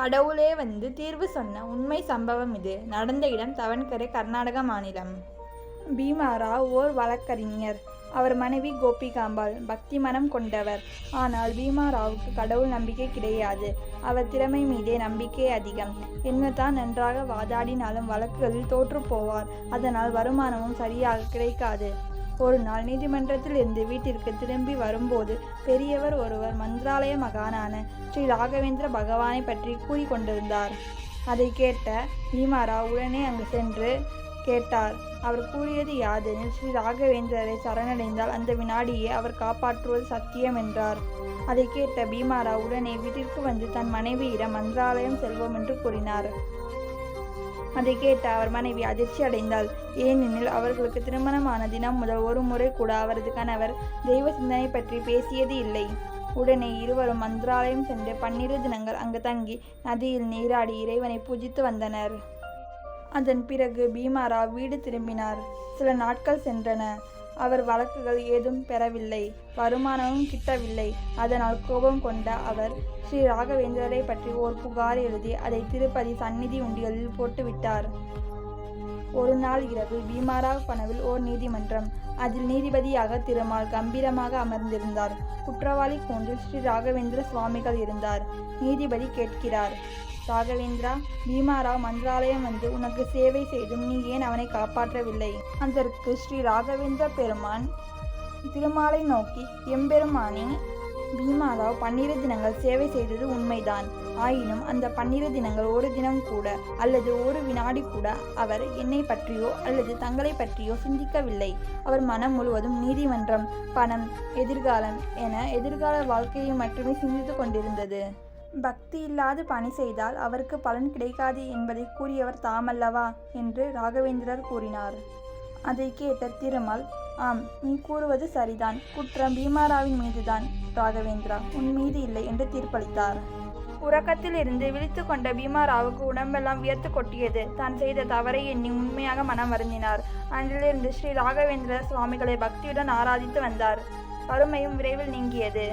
கடவுளே வந்து தீர்வு சொன்ன உண்மை சம்பவம் இது. நடந்த இடம் தவன்கரை, கர்நாடக மாநிலம். பீமாராவ் ஓர் வழக்கறிஞர். அவர் மனைவி கோபிகாம்பாள் பக்தி மனம் கொண்டவர். ஆனால் பீமாராவுக்கு கடவுள் நம்பிக்கை கிடையாது. அவர் திறமை மீதே நம்பிக்கை அதிகம். என்னதான் நன்றாக வாதாடினாலும் வழக்குகளில் தோற்று போவார். அதனால் வருமானமும் சரியாக கிடைக்காது. ஒரு நாள் நீதிமன்றத்தில் இருந்து வீட்டிற்கு திரும்பி வரும்போது பெரியவர் ஒருவர் மந்திராலய மகானான ஸ்ரீ ராகவேந்திர பகவானை பற்றி கூறிக்கொண்டிருந்தார். அதை கேட்ட பீமாராவ் உடனே அங்கு சென்று கேட்டார். அவர் கூறியது யாதெனில், ஸ்ரீ ராகவேந்திரரை சரணடைந்தால் அந்த வினாடியே அவர் காப்பாற்றுவது சத்தியம் என்றார். அதை கேட்ட பீமாராவ் உடனே வீட்டிற்கு வந்து தன் மனைவியிடம் மந்திராலயம் செல்வோம் என்று கூறினார். அதை கேட்ட அவர் மனைவி அதிர்ச்சி அடைந்தாள். ஏனெனில் அவர்களுக்கு திருமணமான தினம் முதல் ஒரு முறை கூட அவரது கணவர் தெய்வ சிந்தனை பற்றி பேசியது இல்லை. உடனே இருவரும் மந்திராலயம் சென்று 12 தினங்கள் அங்கு தங்கி நதியில் நீராடி இறைவனை பூஜித்து வந்தனர். அதன் பிறகு பீமாராவ் வீடு திரும்பினார். சில நாட்கள் சென்றன. அவர் வழக்குகள் ஏதும் பெறவில்லை. வருமானமும் கிட்டவில்லை. அதனால் கோபம் கொண்ட அவர் ஸ்ரீ ராகவேந்திரரை பற்றி ஓர் புகார் எழுதி அதை திருப்பதி சந்நிதி உண்டியலில் போட்டுவிட்டார். ஒரு நாள் இரவு பீமாராவ் கனவில் ஓர் நீதிமன்றம். அதில் நீதிபதியாக திருமால் கம்பீரமாக அமர்ந்திருந்தார். குற்றவாளி கூண்டில் ஸ்ரீ ராகவேந்திர சுவாமிகள் இருந்தார். நீதிபதி கேட்கிறார், ராகவேந்திரா, பீமாராவ் மந்திராலயம் வந்து உனக்கு சேவை செய்தும் நீ ஏன் அவனை காப்பாற்றவில்லை? அதற்கு ஸ்ரீ ராகவேந்திர பெருமான் திருமாலை நோக்கி, எம்பெருமானே, பீமாராவ் 12 தினங்கள் சேவை செய்தது உண்மைதான். ஆயினும் அந்த 12 தினங்கள் ஒரு தினம் கூட அல்லது ஒரு வினாடி கூட அவர் என்னை பற்றியோ அல்லது தங்களை பற்றியோ சிந்திக்கவில்லை. அவர் மனம் முழுவதும் நீதிமன்றம், பணம், எதிர்காலம் என எதிர்கால வாழ்க்கையை மட்டுமே சிந்தித்து கொண்டிருந்தது. பக்தி இல்லாது பணி செய்தால் அவருக்கு பலன் கிடைக்காது என்பதை கூறியவர் தாமல்லவா என்று ராகவேந்திரர் கூறினார். அதை கேட்ட திருமால், ஆம், நீ கூறுவது சரிதான். குற்றம் பீமாராவின் மீதுதான் ராகவேந்திரா, உன் மீது இல்லை என்று தீர்ப்பளித்தார். உறக்கத்தில் இருந்து விழித்து கொண்ட பீமாராவுக்கு உடம்பெல்லாம் வியர்த்து கொட்டியது. தான் செய்த தவறை எண்ணி உண்மையாக மனம் வருந்தினார். அன்றிலிருந்து ஸ்ரீ ராகவேந்திர சுவாமிகளை பக்தியுடன் ஆராதித்து வந்தார். வறுமையும் விரைவில் நீங்கியது.